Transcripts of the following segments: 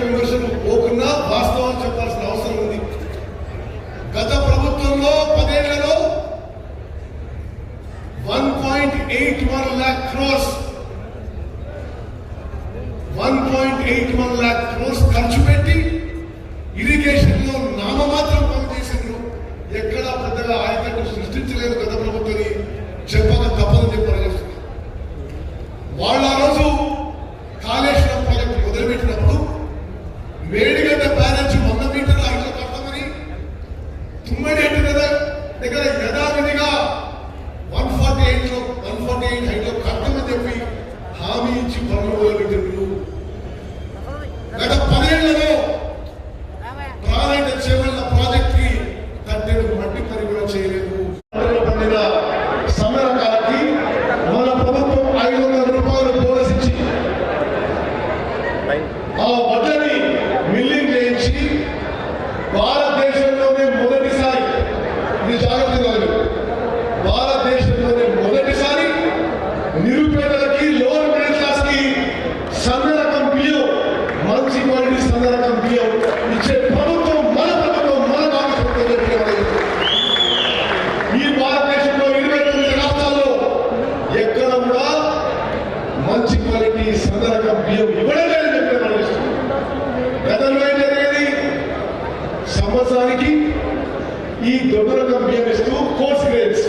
విమర్శలు పోకున్నా వాస్తవాలు చెప్పాల్సిన అవసరం ఉంది. గత ప్రభుత్వంలో 10 ఏళ్లలో 1.81 lakh crores 1.81 lakh crores ఖర్చు పెట్టి ఇరిగేషన్ లో నామమాత్రం పనిచేసిండ్రు. ఎక్కడా పెద్దగా ఆయకట్టు సృష్టించలేదు గత ప్రభుత్వాన్ని చెప్పక తప్పదని చెప్పని చేస్తున్నారు. వాళ్ళ రోజు కాళేశ్వరం ప్రాజెక్టు మొదలుపెట్టినప్పుడు మేడిగడ్డ బ్యారేజ్ 100 మీటర్ల హైట్లో కడతామని తుమ్మడి దగ్గర యథావిధిగా 148 హైట్లో కడతామని చెప్పి హామీ ఇచ్చి పనులు మొదలుపెట్టిండ్రు. గత 10 ఏళ్లలో ప్రాణాయిత చేవల్ల ప్రాజెక్ట్ కి కట్టెడు మట్టి పని కూడా చేయలేదు. పండిన సమరకాలకి మన ప్రభుత్వం 500 రూపాయలు బోనస్ ఇచ్చి ఆ వడ్లని మిల్లింగ్ చేయించి భారతదేశంలోనే మొదటిసారి, ఇది జాగ్రత్తగా భారతదేశంలోనే మొదటిసారి నిరుపేదలకి లోవర్ మిడిల్ క్లాస్ కి సన్న రకం బియ్యం, మంచి క్వాలిటీ సన్న రకం బియ్యం ఇచ్చే ప్రభుత్వం మన ప్రభుత్వం, మన కాంగ్రెస్ ప్రభుత్వం. ఈ భారతదేశంలో 29 రాష్ట్రాల్లో ఎక్కడ కూడా మంచి క్వాలిటీ సన్న రకం బియ్యం ఇవ్వడం లేదని చెప్పి ఆలోచిస్తుంది. గతంలో ఏం జరిగేది, సంవత్సరానికి ఈ దొడ్డు రకం బియ్యం ఇస్తూ కోర్స్ గ్రేడ్స్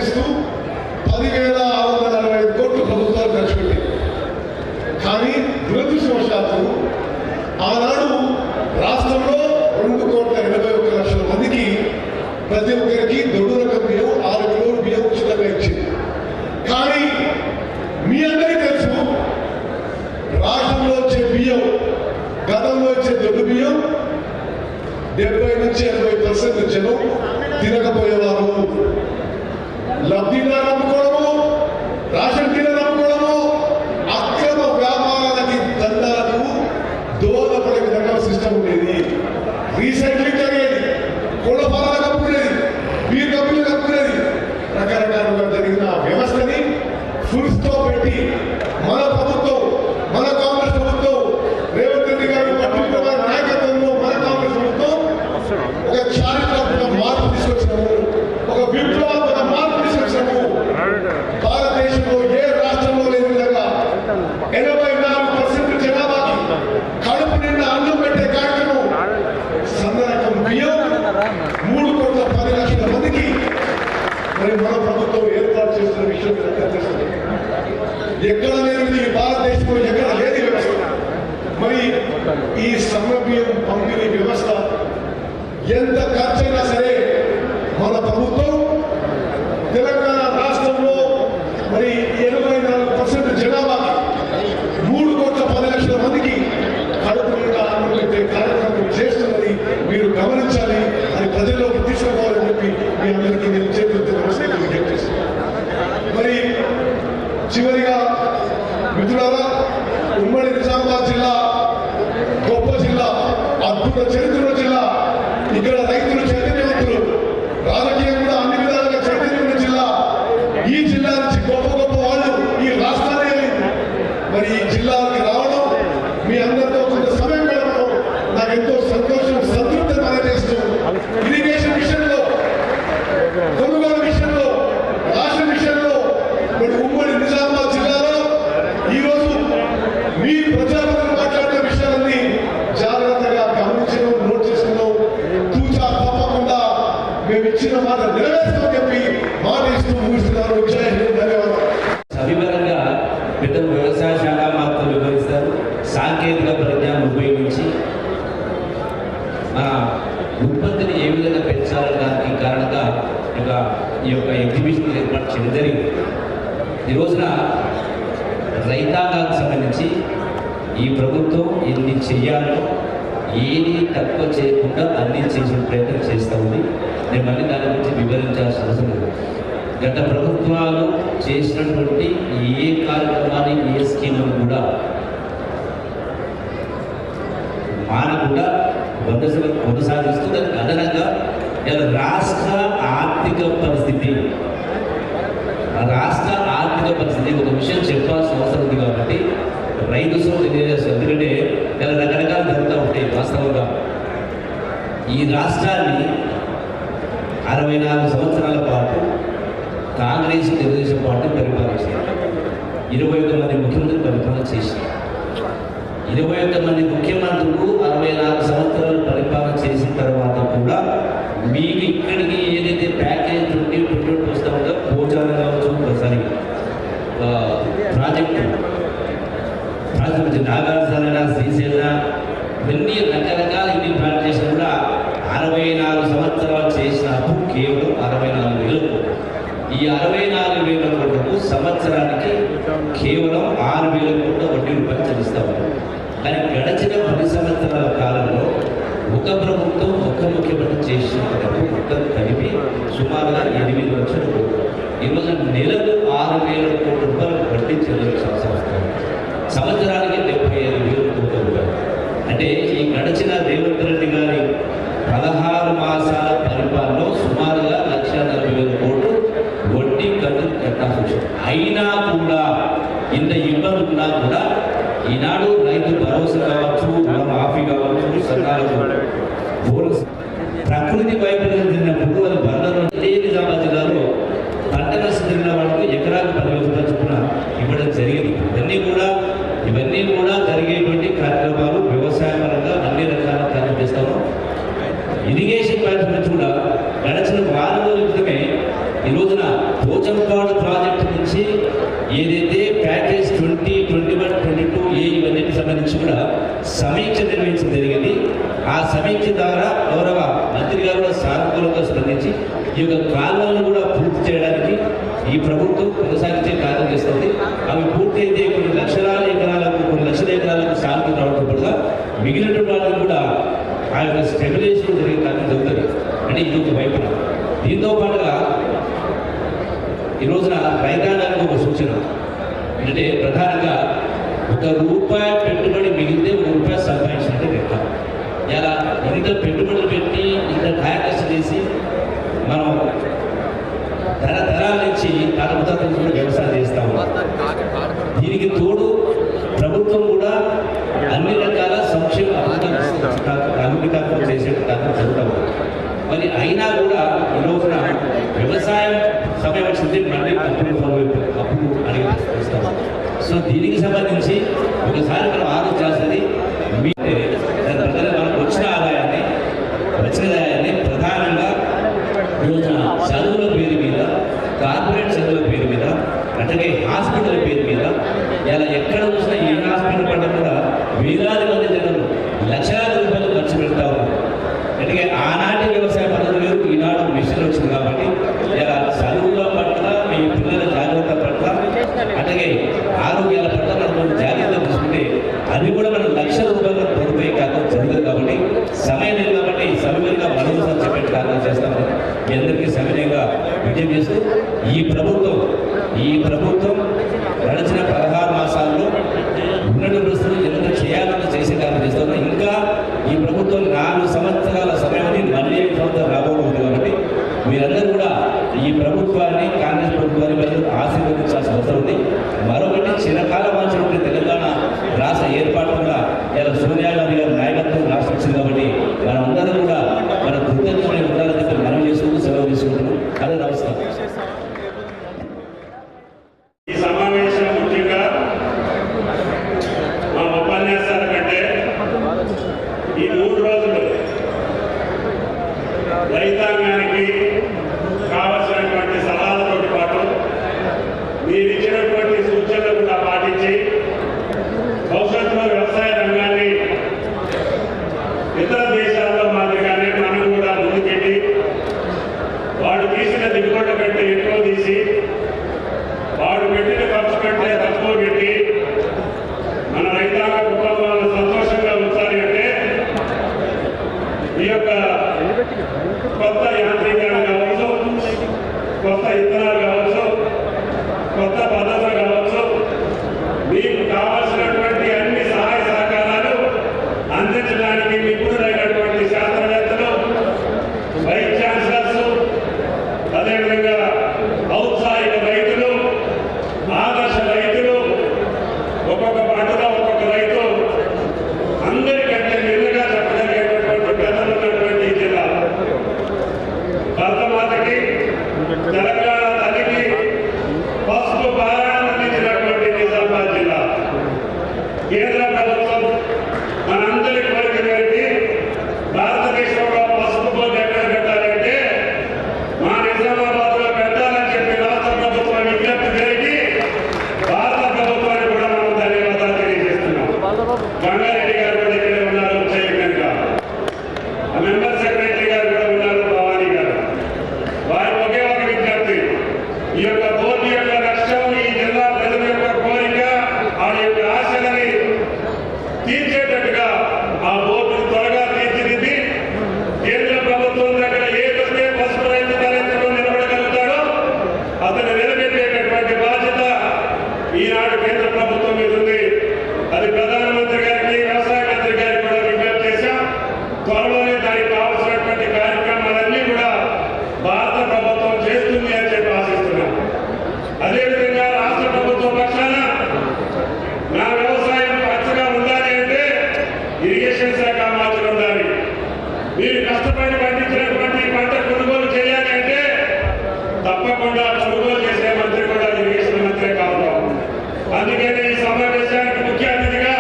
ఇస్తూ 10,645 కోట్లు ప్రభుత్వాలు ఖర్చు పెట్టింది. కానీ దురదృష్టవశాత్తు ఆనాడు రాష్ట్రంలో 2,81,00,000 మందికి ప్రతి ఒక్కరికి దొడ్డు రకం బియ్యం 6 కిలోల బియ్యం ఉచితంగా ఇచ్చింది. కానీ మీ అందరికీ తెలుసు, రాష్ట్రంలో వచ్చే బియ్యం, గతంలో వచ్చే దొడ్డు బియ్యం 70 నుంచి 80% జనం తినకపోయేవారు. లబ్ధిదారు అమ్ముకోవడము, రేషన్ డీలర్ అమ్ముకోవడము, అక్రమ వ్యాపారాలకి దండాలకు దోహదపడే విధంగా సిస్టమ్ ఉండేది. రీసైక్లింగ్ జరిగేది, కోళ్ళ ఫారాలకు అమ్ముకునేది, బీర్ కంపెనీలకు అమ్ముకునేది. రకరకాలుగా జరిగిన వ్యవస్థని ఫుల్ స్టాప్ పెట్టి మన ప్రభుత్వం, మన కాంగ్రెస్ ప్రభుత్వం, రేవంత్ రెడ్డి గారి పట్టిన నాయకత్వంలో మన కాంగ్రెస్ ప్రభుత్వం ఒక చారిత్రాత్మక మార్పు తీసుకొచ్చినాము, ఒక విప్లవాత్మక మార్పు తీసుకొచ్చినాము. భారతదేశంలో ఏ రాష్ట్రంలో లేని విధంగా 84% జనాభాకి కడుపు నిండా అన్నం పెట్టే కార్యక్రమం, సన్న రకం బియ్యం 3,10,00,000 మందికి మరి మన ప్రభుత్వం ఏర్పాటు చేస్తున్న విషయం తెలుస్తుంది. ఎక్కడ లేనిది ఈ భారతదేశంలో ఎక్కడ లేని వ్యవస్థ. మరి ఈ సన్న బియ్యం పంపిణీ వ్యవస్థ ఎంత ఖర్చైనా సరే మన ప్రభుత్వం తెలంగాణ రాష్ట్రంలో మరి 84% జనాభాకి 3,10,00,000 మందికి కడుపు నిండా అన్నం పెట్టే కార్యక్రమం చేస్తున్నది మీరు గమనించాలి. అది ప్రజల్లోకి తీసుకుపోవాలని చెప్పి మీ అందరికీ నేను చేతులతో నమస్కారం తెలియజేస్తున్నాను. మరి చివరిగా మిత్రులారా, ఉమ్మడి నిజామాబాద్ జిల్లా గొప్ప జిల్లా, అద్భుత చరిత్ర జిల్లా. ఇక్కడ రైతులు చైతన్యవంతులు, రాజకీయం కూడా అన్ని విధాలుగా చైతన్యమైన జిల్లా. ఈ జిల్లా నుంచి గొప్ప గొప్ప వాళ్ళు ఈ రాష్ట్రాన్ని మరి ఈ జిల్లాకి రావడం, మీ అందరితో కొంత సమయం గడపడం నాకు ఎంతో సంతోషం, సంతృప్తి తెలియజేస్తూ ఇరిగేషన్ విషయంలో, కొనుగోలు విషయంలో, రేషన్ విషయంలో మరి ఉమ్మడి నిజామాబాద్ జిల్లాలో ఈరోజు మీ ప్రజాపతిని మాట్లాడే విషయాలన్నీ జాగ్రత్తగా గమనించడం, నోట్ చేసుకున్నాం. తూచా తప్పకుండా మేము ఇచ్చిన మాట నెరవేర్చుకోని చెప్పి మాట ఇస్తూ ముగిస్తున్నారు. జై హింద్, ధన్యవాదాలు. సవివరంగా పెద్దలు వ్యవసాయ శాఖ మాత్రం వివరిస్తారు. సాంకేతిక పరిజ్ఞానం ఉపయోగించి మన ఉత్పత్తిని ఏ విధంగా పెంచాలడానికి కారణంగా ఈ యొక్క ఎగ్జిబిషన్ ఏర్పాటు చేయడం జరిగింది. ఈ రోజున రైతాంగానికి సంబంధించి ఈ ప్రభుత్వం ఎన్ని చెయ్యాలో ఏది తక్కువ చేయకుండా అన్ని చేసిన ప్రయత్నం చేస్తూ ఉంది. నేను మళ్ళీ దాని గురించి వివరించాల్సిన అవసరం లేదు. గత ప్రభుత్వాలు చేసినటువంటి ఏ కార్యక్రమాన్ని, ఏ స్కీములు కూడా మానకుండా కొనసాగిస్తూ దానికి అదనంగా రాష్ట్ర ఆర్థిక పరిస్థితి ఒక విషయం చెప్పాల్సిన అవసరం ఉంది. కాబట్టి రైతు సోదరులు ఎందుకంటే ఈ రాష్ట్రాన్ని 64 సంవత్సరాల పాటు కాంగ్రెస్ తెలుగుదేశం పార్టీ పరిపాలించారు. 21 మంది ముఖ్యమంత్రులు పరిపాలన చేశారు. 21 మంది ముఖ్యమంత్రులు 64 సంవత్సరాలు పరిపాలన చేసిన తర్వాత కూడా మీకు ఇక్కడికి ఏదైతే ప్యాకేజ్ నుండి పెట్టుబడి వస్తూ ఉందో పోచారం కావచ్చు, ఒకసారి ప్రాజెక్టు నాగార్జున, శ్రీశైల, ఇవన్నీ రకరకాల ఇన్ని ప్లాన్ చేసిన కూడా 64 సంవత్సరాలు చేసిన అప్పు కేవలం 64,000 కోట్లు. ఈ 64,000 కోట్లకు సంవత్సరానికి కేవలం 6,000 కోట్ల వడ్డీ రూపాయలు చెల్లిస్తా ఉన్నారు. కానీ గడిచిన 10 సంవత్సరాల కాలంలో ఒక ప్రభుత్వం ఒక ముఖ్యమంత్రి చేసిన డబ్బు మొత్తం కలిపి సుమారుగా 8 లక్షల కోట్లు. ఈరోజు నెలకు 6,000 కోట్ల రూపాయలు వడ్డీ చెల్లించాల్సి వస్తుంది. సంవత్సరానికి 75,000 కోట్ల రూపాయలు. అంటే ఈ గడిచిన రేవంత్ రెడ్డి గారి 16 మాసాల పరిపాలనలో సుమారుగా 1,40,000 కోట్లు వడ్డీ ఖర్చు కట్టాల్సి వచ్చింది. అయినా కూడా ఇంత ఇబ్బంది ఉన్నా కూడా ఈనాడు రైతు భరోసా కావచ్చు, రుణమాఫీ కావచ్చు, సకాలం ప్రకృతి వైఫల్యం తిన్నప్పుడు అది బంధంలో నిజామాబాద్ జిల్లాలో పంట నష్టం తిరిగిన వాళ్ళకి ఎకరాకు 10,000 రూపాయలు చొప్పున ఇవ్వడం జరిగింది. ఇవన్నీ కూడా జరిగేటువంటి కార్యక్రమాలు వ్యవసాయ పరంగా అన్ని రకాల కార్యం చేస్తాము. ఇరిగేషన్ ప్రాజెక్ట్ కూడా గడిచిన వారం రోజుల క్రితమే ఈ రోజున పోచంపాడు ప్రాజెక్టు నుంచి ఏదైతే ప్యాకేజ్ 20, 21, 22 ఇవన్నిటికి సంబంధించి కూడా సమీక్ష నిర్వహించడం జరిగింది. ఆ సమీక్ష ద్వారా గౌరవ మంత్రి గారు కూడా సానుకూలంగా స్పందించి ఈ యొక్క కాలువలను కూడా పూర్తి చేయడానికి ఈ ప్రభుత్వం కొనసాగించే కార్యం చేస్తుంది. అవి పూర్తి అయితే కొన్ని లక్షల ఎకరాలకు సాగుతూ రావడం కూడా మిగిలిన వాళ్ళకి కూడా ఆ యొక్క స్టెబిలైజేషన్ జరిగే కార్యం జరుగుతుంది. అంటే ఇది ఒక వైపున. దీంతో పాటుగా ఈ రోజున రైతాంగానికి ఒక సూచన అంటే ప్రధానంగా ₹1 పెట్టుబడి మిగిలితే ₹1 సంపాదించినట్టే లెక్క. ఇలా ఇంత పెట్టుబడులు పెట్టి ఇంత కాయకష్టం చేసి మనం తరతరాల నుంచి తరతరాల నుంచి కూడా వ్యవసాయం చేస్తా ఉన్నాం. దీనికి తోడు ప్రభుత్వం కూడా అన్ని రకాల సంక్షేమ అభివృద్ధి కార్యక్రమం చేసే కార్యక్రమం జరుగుతూ ఉంది. మరి అయినా కూడా ఈ రోజున వ్యవసాయం సమయం వచ్చింది మళ్ళీ అప్పులు అడిగి ఇస్తాం. సో దీనికి సంబంధించి ఒకసారి మనం ఆలోచించాల్సింది మనకు వచ్చిన ఆదాయాన్ని ప్రధానంగా ఈ రోజున చదువుల పేరు మీద, కార్పొరేట్ చదువుల పేరు మీద, అట్లాగే హాస్పిటల్ పేరు మీద ఇలా ఎక్కడ చూసినా ఏ హాస్పిటల్ పడ్డా కూడా వేలాది మంది జనాలు లక్షలాది రూపాయలు ఖర్చు పెడతా ఉన్నారు. ఎందుకంటే ఆనాటి వ్యవసాయ పద్ధతి వేరు, ఈనాడు మిషన్ వచ్చింది కాబట్టి ఇలా చదువుల పట్ల, మీ పిల్లల జాగ్రత్త పట్ల, అట్లాగే ఆరోగ్యాల పట్ల మనం కొన్ని జాగ్రత్తలు తీసుకుంటే అది కూడా మనం లక్షల రూపాయలు పొడిపోయే కార్యక్రమం జరుగుతుంది. కాబట్టి సమయం లేదు కాబట్టి సమయంగా మరోసారి చెప్పే కార్యక్రమం చేస్తామని మీ అందరికీ సమయంగా విజ్ఞప్తి చేస్తూ ఈ ప్రభుత్వం గడిచిన 16 మాసాల్లో ఉన్నత పరిస్థితులు ఎంత చేయాలని చేసే కార్యం చేస్తాము. ఇంకా ఈ ప్రభుత్వం 4 సంవత్సరాల సమయాన్ని మళ్ళీ సంవత్సరం రాబోతుంది. కాబట్టి మీరందరూ కూడా ఈ ప్రభుత్వాన్ని, కాంగ్రెస్ ప్రభుత్వాన్ని మీరు ఆశీర్వదించాల్సిన అవసరం ఉంది. మరొకటి చిరకాల వాంఛనటువంటి తెలంగాణ రాష్ట్ర ఏర్పాటు కూడా ఇలా సోనియా గాంధీ గారి నాయకత్వం రాష్ట్రం వచ్చింది. కాబట్టి మనమందరం కూడా మన కృతజ్ఞతలు ఉండాలని మనం చేసుకుంటూ సెలవు తీసుకుంటున్నాం. అదే నమస్కారం. ఈ సమావేశం ముఖ్యంగా మా ఉపన్యాసాల కంటే ఈ 3 రోజులు రైతాంగానికి కావలసినటువంటి సలహాలతో పాటు మీరు ఇచ్చినటువంటి సూచనలు కూడా పాటించి భవిష్యత్తులో వ్యవసాయ రంగాన్ని ఇతర దేశాల్లో మాదిరిగానే మనం కూడా ముందుకెళ్ళి వాడు తీసిన దిగుబడి కంటే ఎక్కువ తీసి వాడు పెట్టిన ఖర్చు కంటే తక్కువ పెట్టి మన రైతాంగ కుటుంబాలను సంతోషంగా ఉంచాలి అంటే ఈ యొక్క కొత్త యాంత్రీకరణ కావచ్చు, కొత్త ఇత్తనాలు కావచ్చు, కొత్త పద్ధతులు కావచ్చు, మీకు కావాల్సినటువంటి అన్ని సహాయ సహకారాలు అందించడానికి నిపుణులైనటువంటి శాస్త్రవేత్తలు, వైస్ ఛాన్సలర్స్, అదేవిధంగా ఔత్సాహిక రైతులు, ఆదర్శ రైతులు, ఒక్కొక్క పంటలో ఒక్కొక్క రైతు అందరికంటే నిన్నగా చెప్పగలిగేటటువంటి పెద్దలు ఉన్నటువంటి మెంబర్ సెక్రటరీ గారు కూడా ఉన్నారు, భవానీ గారు. వారి ఒకే ఒక విజ్ఞప్తి, ఈ యొక్క బోర్డు యొక్క లక్ష్యం ఈ జిల్లా ప్రజల యొక్క కోరిక, వాళ్ళ యొక్క ఆశలని తీర్చేటట్టుగా ఆ బోర్డును త్వరగా తీర్చిదిద్ది కేంద్ర ప్రభుత్వం దగ్గర ఏ వస్తే పసుపు రైతు తలెత్తులో నిలబడగలుగుతాడో అతను నిలబెట్టేటటువంటి బాధ్యత ఈనాడు కేంద్ర ప్రభుత్వం మీద ఉంది. అది ప్రధానమంత్రి గారికి, వ్యవసాయ మంత్రి గారికి కూడా విజ్ఞప్తి చేశాం. త్వరలోనే దానికి కావాల్సినటువంటి కార్యక్రమాలన్నీ కూడా భారత ప్రభుత్వం చేస్తుంది అని చెప్పి ఆశిస్తున్నాం. అదేవిధంగా రాష్ట్ర ప్రభుత్వం పక్షాన నా వ్యవసాయం పచ్చగా ఉండాలి అంటే ఇరిగేషన్ శాఖ మాత్రం ఉండాలి. మీరు కష్టపడి పండించినటువంటి పంట కొనుగోలు చేయాలి అంటే తప్పకుండా కొనుగోలు చేసే మంత్రి కూడా ఇరిగేషన్ మంత్రి కావడం. అందుకని ఈ సమావేశానికి ముఖ్య అతిథిగా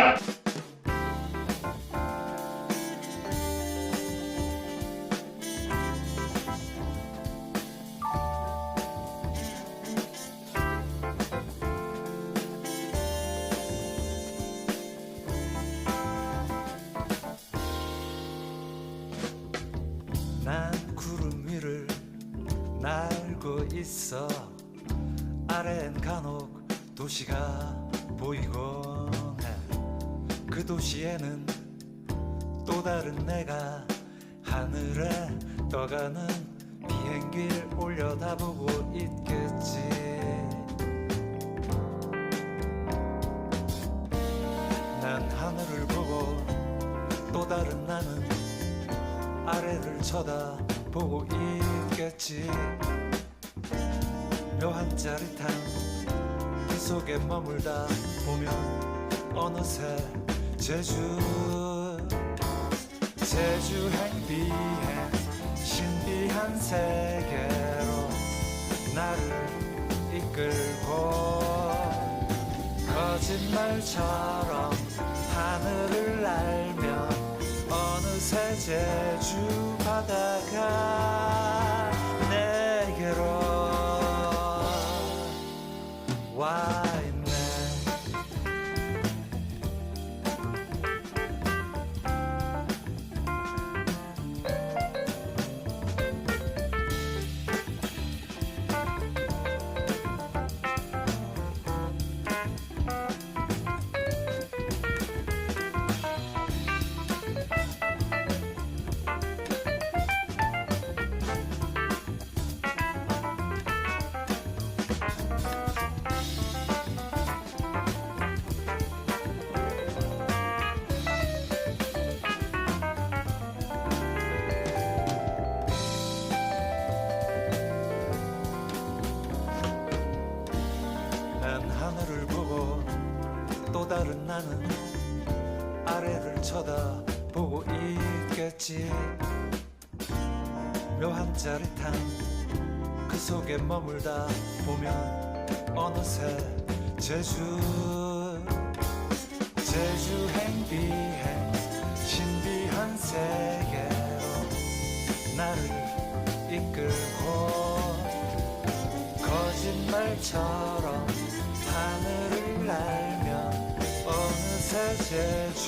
난 구름 위를 날고 있어. 아래엔 간혹 도시가 보이곤 해. 그 도시에는 또 다른 내가 하늘에 떠가는 비행기를 올려다보고 있겠지. 난 하늘을 보고 또 다른 나는 아래를 쳐다보고 있겠지. 묘한 짜릿함 그 속에 머물다 보면 어느새 제주 행비행 신비한 세계로 나를 이끌고 거짓말처럼 하늘을 날며 어느새 제주 바다가 내게로 와 있네. 난 하늘을 보고 또 다른 나는 아래를 쳐다보고 있겠지. 묘한 짜릿함 그 속에 머물다 보면 어느새 제주 행비행 신비한 세계로 나를 이끌고 거짓말처럼 하늘을 날며 어느새 제주